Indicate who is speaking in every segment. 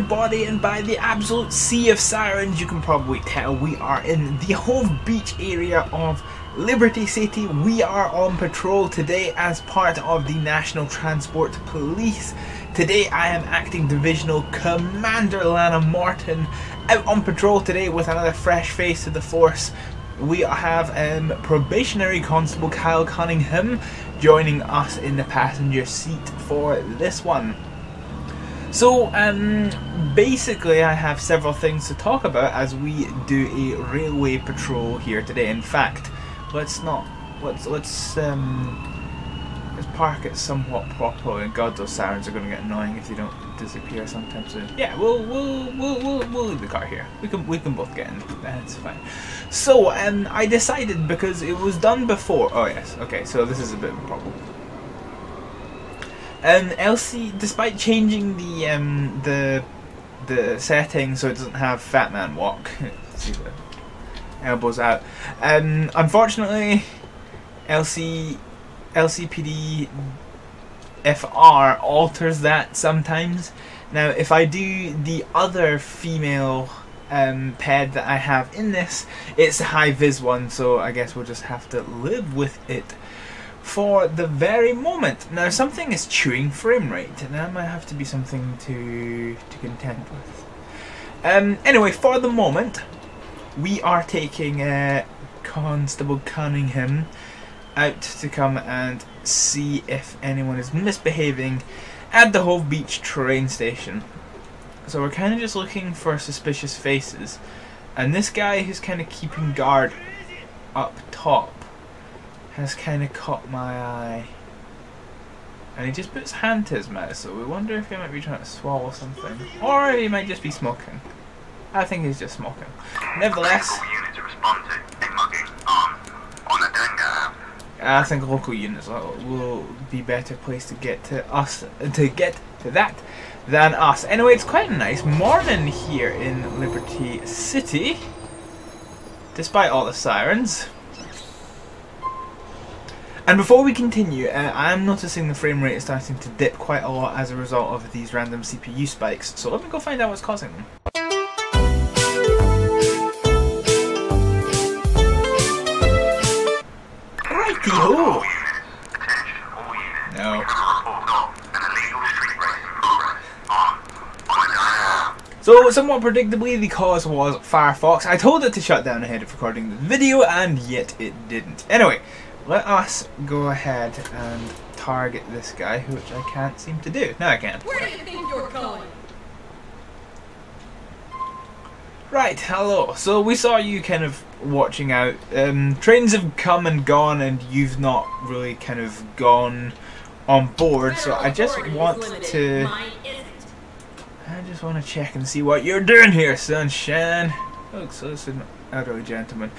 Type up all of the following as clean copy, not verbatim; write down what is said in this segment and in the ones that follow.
Speaker 1: everybody, and by the absolute sea of sirens you can probably tell we are in the Hove Beach area of Liberty City. We are on patrol today as part of the National Transport Police. Today I am acting Divisional Commander Lana Morton, out on patrol today with another fresh face to the force. We have Probationary Constable Kyle Cunningham joining us in the passenger seat for this one. So basically I have several things to talk about as we do a railway patrol here today. In fact, let's park it somewhat properly. And God, those sirens are going to get annoying if they don't disappear sometime soon. Yeah, we'll leave the car here. We can both get in. That's fine. So I decided, because it was done before. Oh yes, okay. So this is a bit of a problem. Elsie, despite changing the setting so it doesn't have Fat Man Walk, see the elbows out. Unfortunately, LCPD FR alters that sometimes. Now, if I do the other female ped that I have in this, it's a high vis one, so I guess we'll just have to live with it for the very moment. Now, something is chewing frame rate, and that might have to be something to contend with. Anyway, for the moment, we are taking Constable Cunningham out to come and see if anyone is misbehaving at the Hove Beach train station. So we're kind of just looking for suspicious faces, and this guy who's kind of keeping guard up top has kind of caught my eye, and he just puts his hand to his mouth, so we wonder if he might be trying to swallow something, or he might just be smoking. I think he's just smoking. Nevertheless, I think local units will be better placed to get to that than us. Anyway, it's quite a nice morning here in Liberty City, despite all the sirens. And before we continue, I'm noticing the frame rate is starting to dip quite a lot as a result of these random CPU spikes, so let me go find out what's causing them. Righty-ho! No. So, somewhat predictably, the cause was Firefox. I told it to shut down ahead of recording the video, and yet it didn't. Anyway, let us go ahead and target this guy, which I can't seem to do. Now I can.
Speaker 2: Where do you think you're going?
Speaker 1: Right, hello. So we saw you kind of watching out. Trains have come and gone, and you've not really kind of gone on board. So I just want to check and see what you're doing here, sunshine. Oh, so it's an elderly gentleman,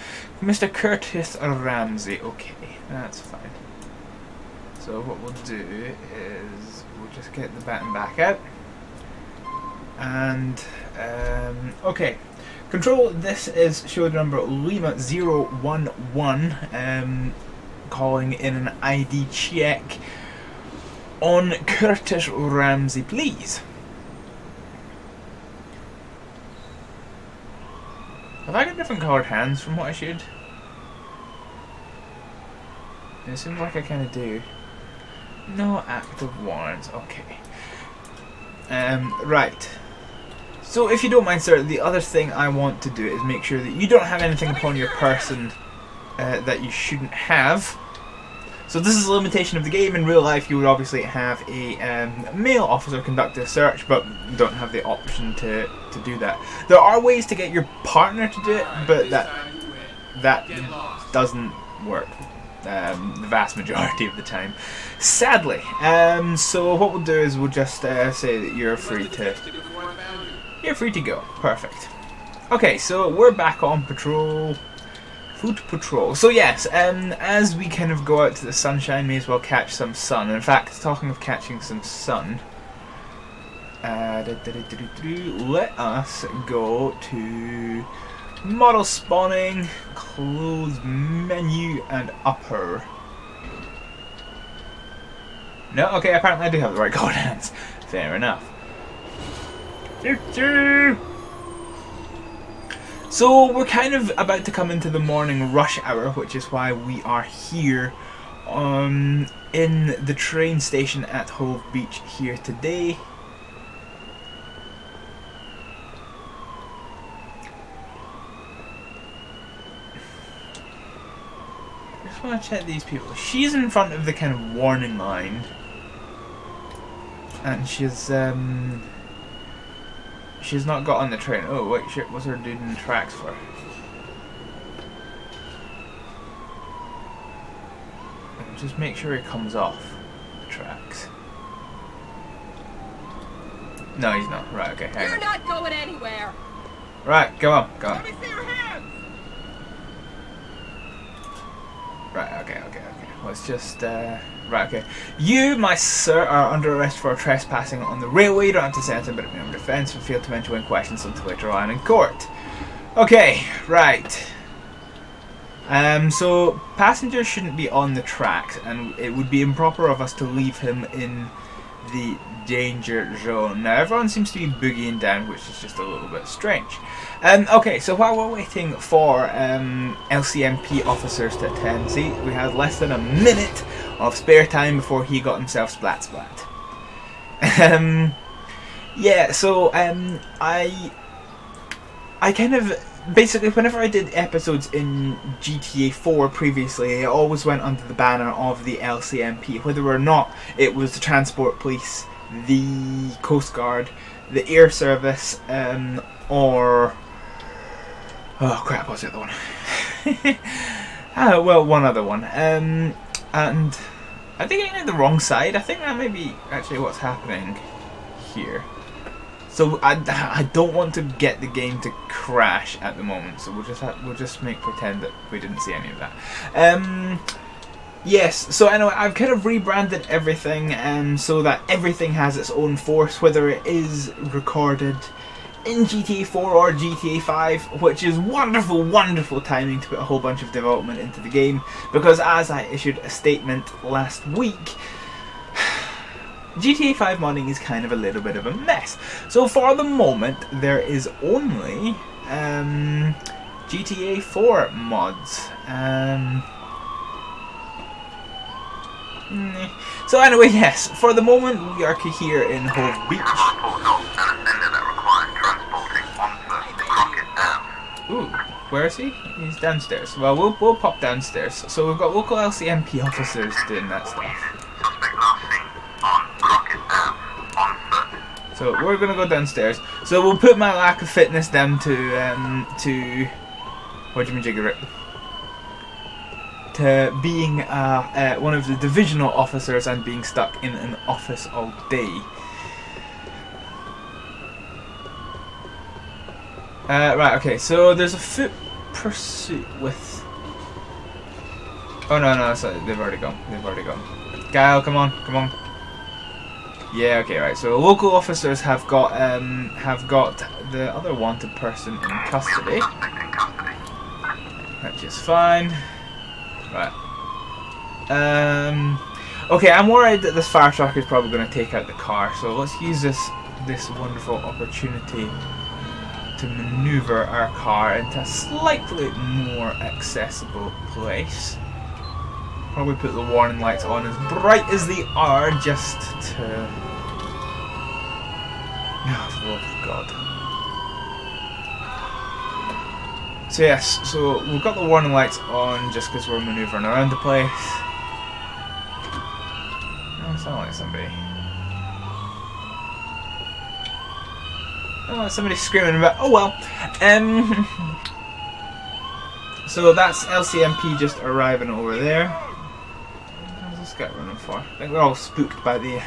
Speaker 1: Mr. Curtis Ramsey. Okay, that's fine. So what we'll do is we'll just get the baton back out, and okay. Control, this is shoulder number Lima 011, calling in an ID check on Curtis Ramsey, please. Have I got different coloured hands from what I should? It seems like I kind of do. No active warrants, okay. Right. So, if you don't mind, sir, the other thing I want to do is make sure that you don't have anything upon your person that you shouldn't have. So this is a limitation of the game. In real life, you would obviously have a male officer conduct a search, but you don't have the option to do that. There are ways to get your partner to do it, but that doesn't work the vast majority of the time, sadly. So what we'll do is we'll just say that you're free to go. Perfect. Okay, so we're back on patrol. Foot patrol. So yes, as we kind of go out to the sunshine, may as well catch some sun. In fact, talking of catching some sun, let us go to model spawning, close menu, and upper. No, okay, apparently I do have the right coordinates. Fair enough. So we're kind of about to come into the morning rush hour, which is why we are here in the train station at Hove Beach here today. I just want to check these people. She's in front of the kind of warning line, and she's not got on the train. Oh wait, shit, what's her dude in the tracks for? Just make sure he comes off the tracks. No, he's not. Right, okay, hang on.
Speaker 2: You're not going anywhere!
Speaker 1: Right, go on, go on.
Speaker 2: Let me see your hands!
Speaker 1: Right, okay. Let's just, right, okay. You, my sir, are under arrest for trespassing on the railway. You don't have to say anything but in defence and fail to mention when questions until later on in court. Okay, right. So passengers shouldn't be on the tracks, and it would be improper of us to leave him in the danger zone. Now everyone seems to be boogieing down, which is just a little bit strange. Okay, so while we're waiting for LCMP officers to attend, see, we had less than a minute of spare time before he got himself splat. Yeah, so I kind of basically, whenever I did episodes in GTA 4 previously, I always went under the banner of the LCMP, whether or not it was the Transport Police, the Coast Guard, the Air Service, or... oh crap, what's the other one? Well, one other one. And I think I did the wrong side. I think that may be actually what's happening here. So I don't want to get the game to crash at the moment, so we'll just make pretend that we didn't see any of that. Yes. So anyway, I've kind of rebranded everything, so that everything has its own force, whether it is recorded in GTA 4 or GTA 5, which is wonderful timing to put a whole bunch of development into the game, because as I issued a statement last week, GTA 5 modding is kind of a little bit of a mess. So for the moment, there is only GTA 4 mods. So anyway, yes, for the moment we are here in Hove Beach. Ooh, where is he? He's downstairs. Well, we'll pop downstairs. So we've got local LCMP officers doing that stuff. So we're gonna go downstairs. So we'll put my lack of fitness down to whatchamajigger it, to being one of the divisional officers and being stuck in an office all day. Right. Okay. So there's a foot pursuit with. Oh no! Sorry, they've already gone. Kyle, come on. Yeah, okay, right. So local officers have got the other wanted person in custody, which is fine. Right. Okay, I'm worried that this fire truck is probably going to take out the car. So let's use this wonderful opportunity to maneuver our car into a slightly more accessible place. Probably put the warning lights on as bright as they are, just to... oh, for the love of God. So yes, so we've got the warning lights on just because we're manoeuvring around the place. Oh, sound like somebody. Oh, somebody's screaming about... oh well. So that's LCMP just arriving over there. What's this guy running for? I think we're all spooked by the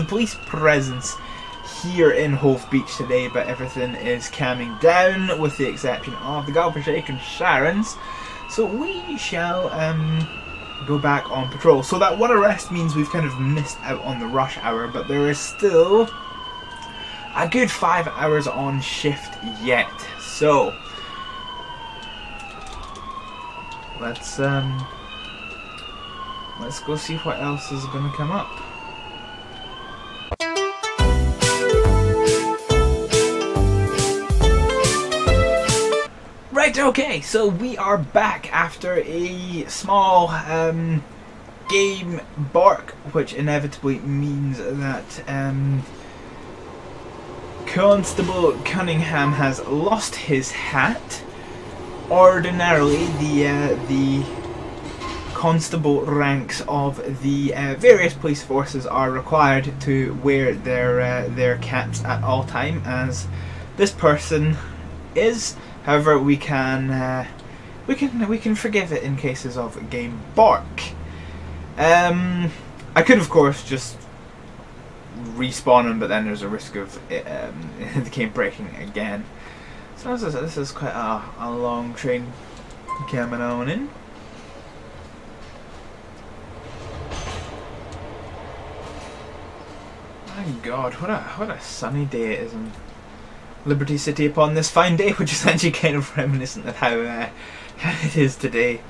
Speaker 1: police presence here in Hove Beach today, but everything is calming down with the exception of the garbage-shaking sirens. So we shall go back on patrol. So that one arrest means we've kind of missed out on the rush hour, but there is still a good 5 hours on shift yet. So let's go see what else is going to come up. Right, okay, so we are back after a small game bark, which inevitably means that Constable Cunningham has lost his hat. Ordinarily, the constable ranks of the various police forces are required to wear their caps at all time, as this person is. However, we can forgive it in cases of game bark. I could, of course, just respawn him, but then there's a risk of the game breaking again. So this is quite a long train coming on in. My God, what a sunny day it is in Liberty City upon this fine day, which is actually kind of reminiscent of how it is today.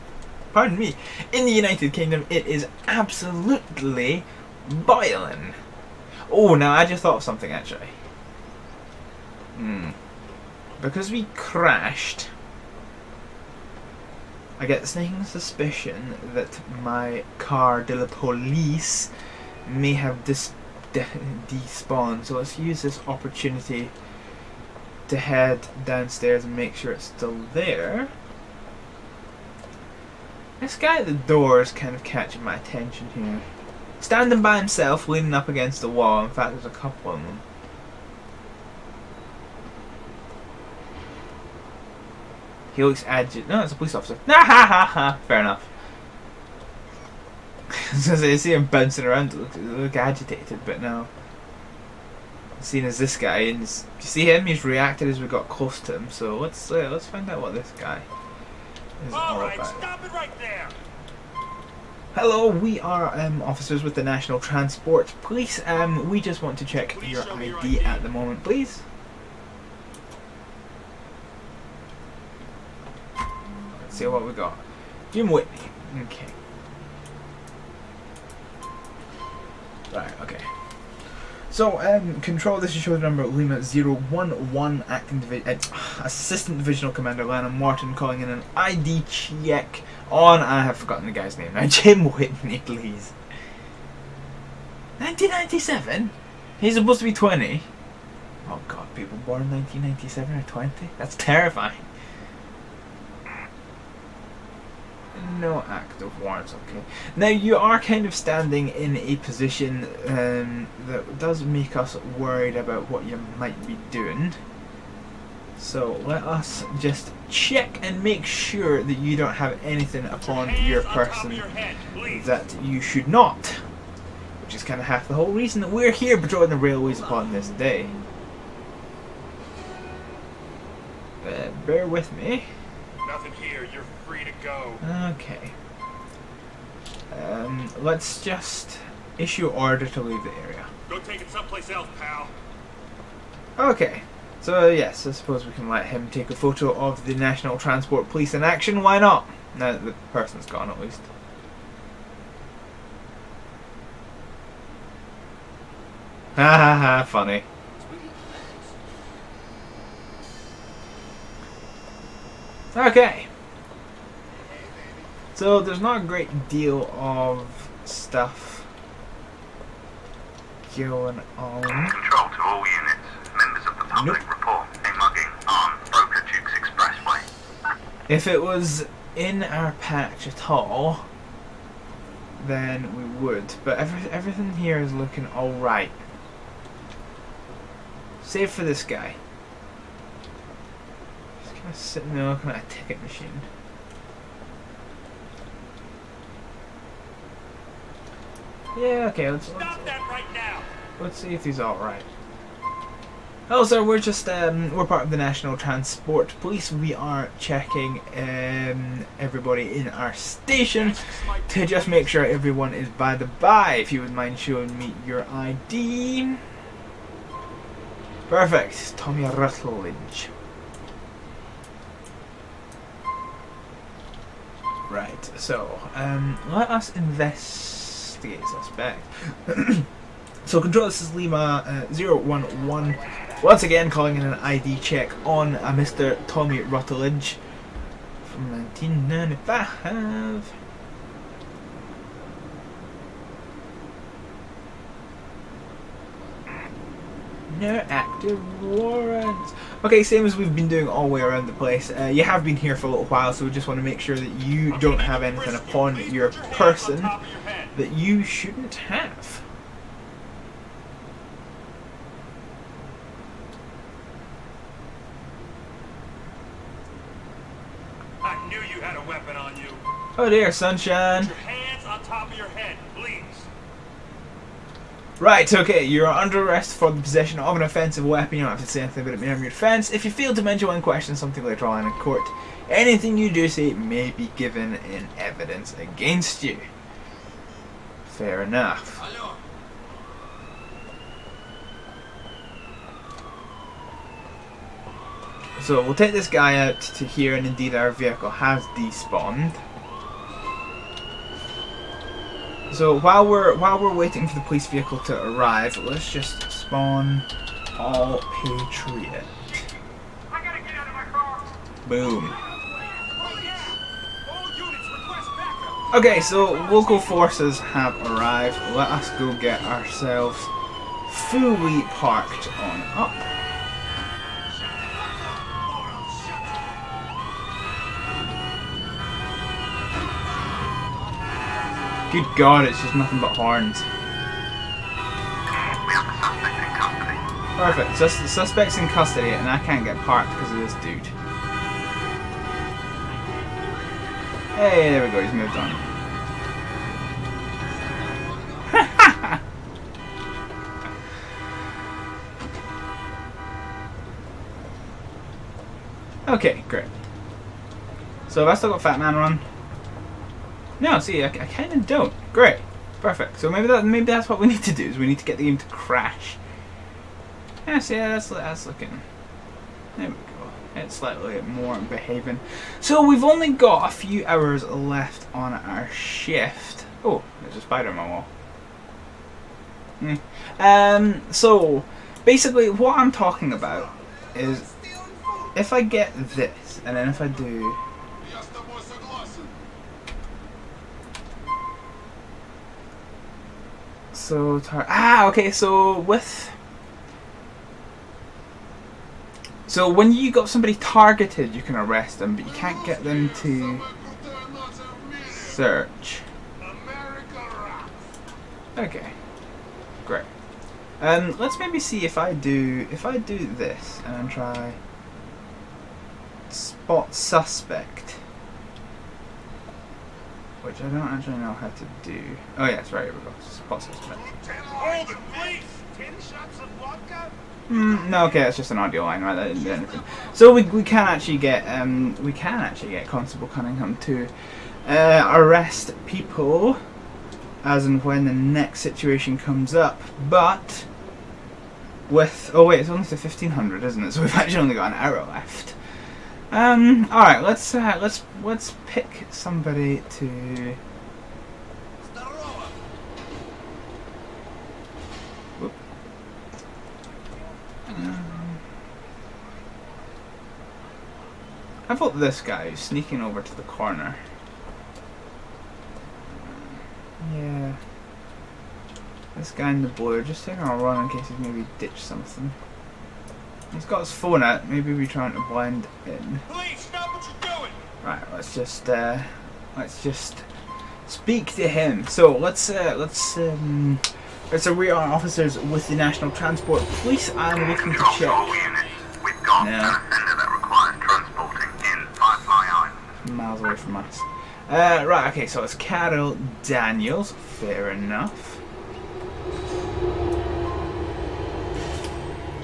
Speaker 1: Pardon me. In the United Kingdom, it is absolutely boiling. Oh, now I just thought of something actually. Because we crashed, I get the sneaking suspicion that my car de la police may have despawned. So let's use this opportunity to head downstairs and make sure it's still there. This guy at the door is kind of catching my attention here. Standing by himself, leaning up against the wall. In fact, there's a couple of them. He looks agitated. No, it's a police officer. Ha ha ha! Fair enough. So I see him bouncing around, look agitated, but no. Seen as this guy, and you see him, he's reacted as we got close to him. So let's find out what this guy is all about.
Speaker 3: Stop it right there.
Speaker 1: Hello, we are officers with the National Transport Police. We just want to check your ID at the moment, please. Let's see what we got. Jim Whitney. Okay. Right. Okay. So, control, this is show number Lima 011, Assistant Divisional Commander Lana Martin calling in an ID check on, I have forgotten the guy's name now, Jim Whitney, please. 1997? He's supposed to be 20. Oh God, people born in 1997 are 20? That's terrifying. No active warrants, okay. Now you are kind of standing in a position that does make us worried about what you might be doing. So let us just check and make sure that you don't have anything upon your person that you should not. Which is kind of half the whole reason that we're here patrolling the railways upon this day. Bear with me.
Speaker 3: Nothing here. You're free to go.
Speaker 1: Okay. Let's just issue order to leave the area.
Speaker 3: Go take it someplace else, pal.
Speaker 1: Okay. So yes, I suppose we can let him take a photo of the National Transport Police in action. Why not? Now that the person's gone, at least. Ha ha ha! Funny. Okay. So there's not a great deal of stuff going on.
Speaker 4: Control to all units. Members of the public report a mugging on Broker Dukes Expressway.
Speaker 1: If it was in our patch at all, then we would. But everything here is looking alright. Save for this guy. Just kind of sitting there looking at a ticket machine. Yeah, okay, let's see if he's alright. Hello sir, we're just we're part of the National Transport Police. We are checking everybody in our station to just make sure everyone is by the by. If you would mind showing me your ID. Perfect. Tommy Rutledge. Right, so let us investigate suspect. So control, this is Lima 011. Once again calling in an ID check on Mr. Tommy Rutledge. from 1995. No active warrants. Okay, same as we've been doing all the way around the place. You have been here for a little while, so we just want to make sure that you don't have anything upon your person that you shouldn't have.
Speaker 3: I knew you had a weapon on you.
Speaker 1: Oh dear, sunshine.
Speaker 3: Put your hands on top of your head, please.
Speaker 1: Right, okay, you're under arrest for the possession of an offensive weapon. You don't have to say anything about it being in your defense. If you fail to mention one question, something later on in court, anything you do say may be given in evidence against you. Fair enough. So we'll take this guy out to here, and indeed our vehicle has despawned. So while we're waiting for the police vehicle to arrive, let's just spawn all Patriot.
Speaker 3: I gotta get out of my car.
Speaker 1: Boom.
Speaker 3: All units request backup.
Speaker 1: Okay, so local forces have arrived. Let us go get ourselves fully parked on up. Good God, it's just nothing but horns.
Speaker 4: We have the suspect in custody.
Speaker 1: Perfect. So the suspect's in custody, and I can't get parked because of this dude. Hey, there we go. He's moved on. Okay, great. So have I still got Fat Man Run? No, see, I kind of don't. Great, perfect. So maybe that's what we need to do. Is we need to get the game to crash. Yes, yeah, that's looking. There we go. It's slightly more behaving. So we've only got a few hours left on our shift. Oh, there's a spider on my wall. So basically, what I'm talking about is if I get this, and then if I do. So okay. So when you got somebody targeted, you can arrest them, but you can't get them to search. Okay, great. Let's maybe see if I do this and then try spot suspect. Which I don't actually know how to do. Oh yes, right, here we go. Spot suspect.
Speaker 3: Hold it, please. 10 shots of vodka?
Speaker 1: No, okay, that's just an audio line, right? That didn't do anything. So we can actually get Constable Cunningham to arrest people as and when the next situation comes up. But with it's only to 1500, isn't it? So we've actually only got an hour left. Alright, let's pick somebody to. Whoop. How about this guy who's sneaking over to the corner? Yeah. This guy in the blue, just taking a run in case he's maybe ditched something. He's got his phone out, maybe we're trying to blend in.
Speaker 3: Please stop what you're doing.
Speaker 1: Right, let's just speak to him. So let's we are officers with the National Transport Police. I'm looking to check.
Speaker 4: All units. We've got an offender that requires transporting in Firefly Island.
Speaker 1: Miles away from us. Right, okay, so it's Carol Daniels. Fair enough.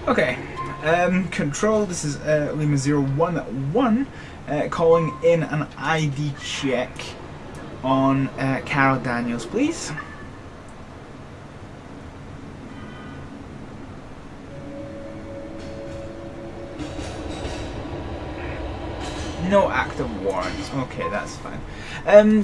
Speaker 1: Okay. Control, this is Lima 011 calling in an ID check on Carol Daniels, please. No active warrants. Okay, that's fine.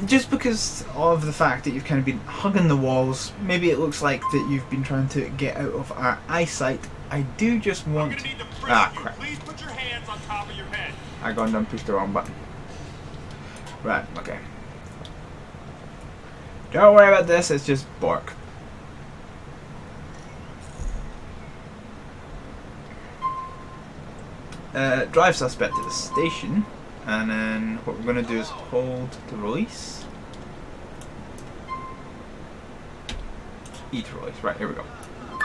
Speaker 1: Just because of the fact that you've kind of been hugging the walls, maybe it looks like that you've been trying to get out of our eyesight. I do just want. Ah, crap.
Speaker 3: Please put your hands on top of your head.
Speaker 1: I got done pushed the wrong button. Right, okay. Don't worry about this, it's just Bork. Drive suspect to the station, and then what we're going to do is hold to release. E to release. Right, here we go.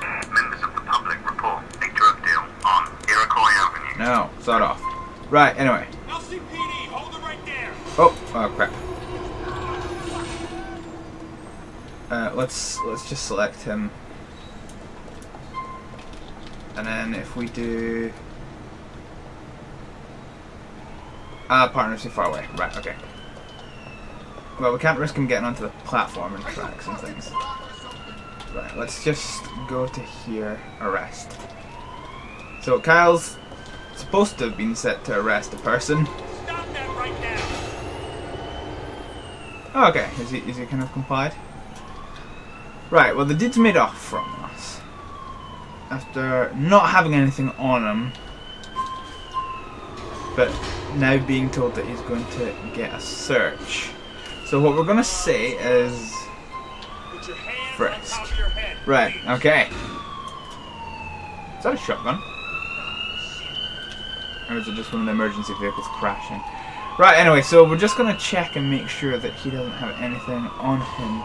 Speaker 4: Members of the public report a drug deal on Iroquois Avenue.
Speaker 1: No, start off. Right, anyway.
Speaker 3: LCPD, hold it right there.
Speaker 1: Oh crap. Let's just select him, and then if we do partners too far away. Right, okay. Well, we can't risk him getting onto the platform and tracks and things. Right, let's just go to here, arrest. So Kyle's supposed to have been set to arrest a person.
Speaker 3: Stop that right now.
Speaker 1: Oh, okay, is he kind of complied? Right, well the dude's made off from us. After not having anything on him, but now being told that he's going to get a search. So what we're going to say is
Speaker 3: Put your hands
Speaker 1: frisk.
Speaker 3: on top of your head.
Speaker 1: Right, okay. Is that a shotgun? Or is it just one of the emergency vehicles crashing? Right, anyway, so we're just going to check and make sure that he doesn't have anything on him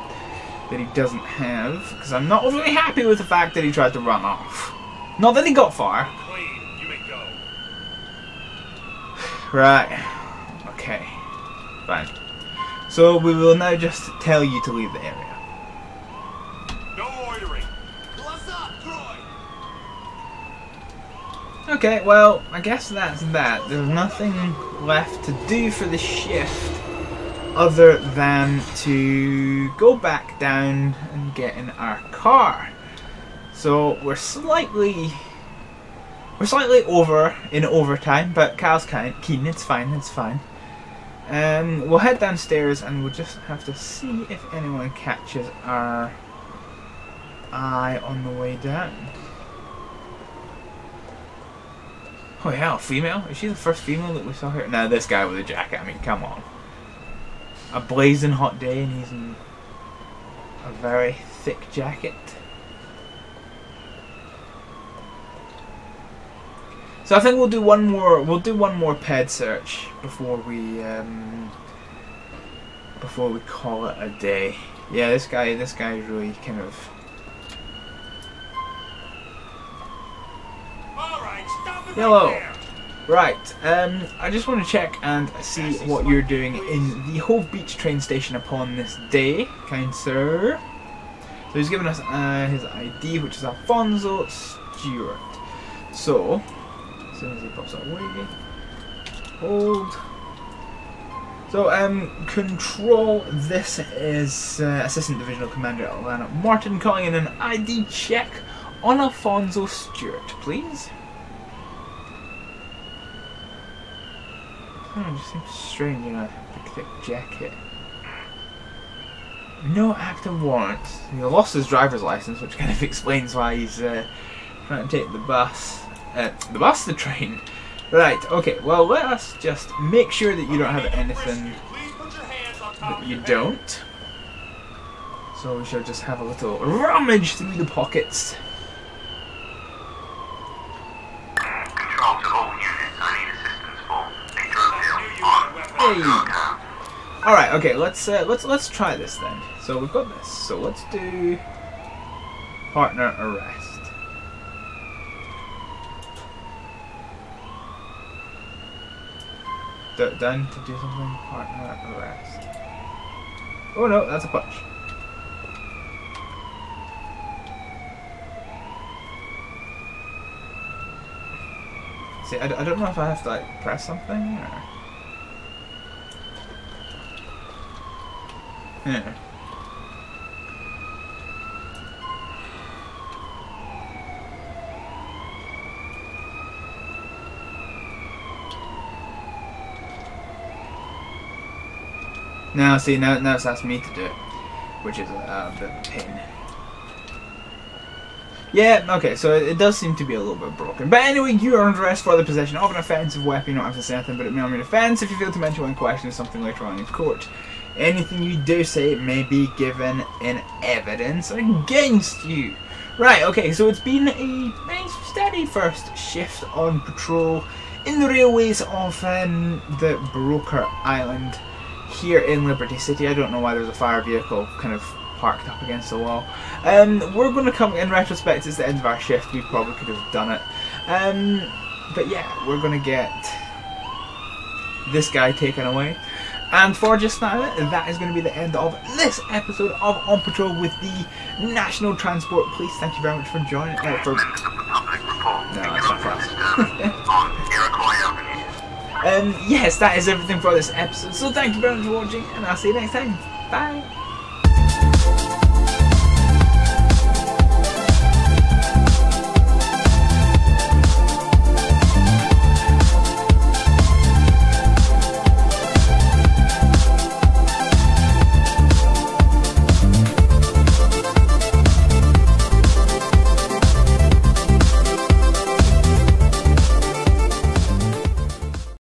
Speaker 1: that he doesn't have, because I'm not overly happy with the fact that he tried to run off. Not that he got far.
Speaker 3: Clean. You may go.
Speaker 1: Right. Okay. Fine. So we will now just tell you to leave the area.
Speaker 3: No loitering. What's up, Troy?
Speaker 1: Okay, well, I guess that's that. There's nothing left to do for the shift other than to go back down and get in our car. So we're slightly over in overtime, but Kyle's keen. It's fine. It's fine. We'll head downstairs and we'll just have to see if anyone catches our eye on the way down. Oh yeah, a female? Is she the first female that we saw here? No, this guy with a jacket. I mean, come on. A blazing hot day and he's in a very thick jacket. So I think we'll do one more. We'll do one more ped search before we call it a day. Yeah, this guy's really kind of.
Speaker 3: All right, stop it
Speaker 1: Yellow.
Speaker 3: right there.
Speaker 1: Right. I just want to check and see what you're doing in the Hove Beach train station upon this day, kind sir. So he's given us his ID, which is Alfonso Stewart. So. As soon as he pops up, waiting. Hold. So, control. This is Assistant Divisional Commander Alana Martin calling in an ID check on Alfonso Stewart, please. Oh, it just seems strange in a big thick jacket. No active warrants. He lost his driver's license, which kind of explains why he's trying to take the bus. The train. Right, okay, well let us just make sure that you don't have anything
Speaker 3: Please put your hands on top
Speaker 1: that
Speaker 3: of
Speaker 1: you
Speaker 3: your head.
Speaker 1: don't. So we shall just have a little rummage through the pockets.
Speaker 4: Control to all units. I need assistance for a drug deal
Speaker 3: I
Speaker 4: on
Speaker 3: knew you
Speaker 1: Hey.
Speaker 3: had a weapon.
Speaker 4: Town.
Speaker 1: Alright, okay, let's try this then. So we've got this. So let's do partner arrest. Done to do something. Partner arrest. Oh no, that's a punch. See, I don't know if I have to like press something or. Yeah. Now, see, now it's asked me to do it, which is a bit of a pain. Yeah, okay, so it does seem to be a little bit broken. But anyway, you are under arrest for the possession of an offensive weapon. You don't have to say anything, but it may or may not offence if you fail to mention when questioning something later on in court. Anything you do say may be given in evidence against you. Right, okay, so it's been a nice steady first shift on patrol in the railways of the Broker Island here in Liberty City. I don't know why there's a fire vehicle kind of parked up against the wall. We're going to come, in retrospect, it's the end of our shift, we probably could have done it. But yeah, we're going to get this guy taken away. And for just now, that is going to be the end of this episode of On Patrol with the National Transport Police. Thank you very much for joining.
Speaker 4: Members of the public report
Speaker 1: No, that's not for us.
Speaker 4: on Iroquois Avenue.
Speaker 1: Yes, that is everything for this episode. So thank you very much for watching, and I'll see you next time. Bye.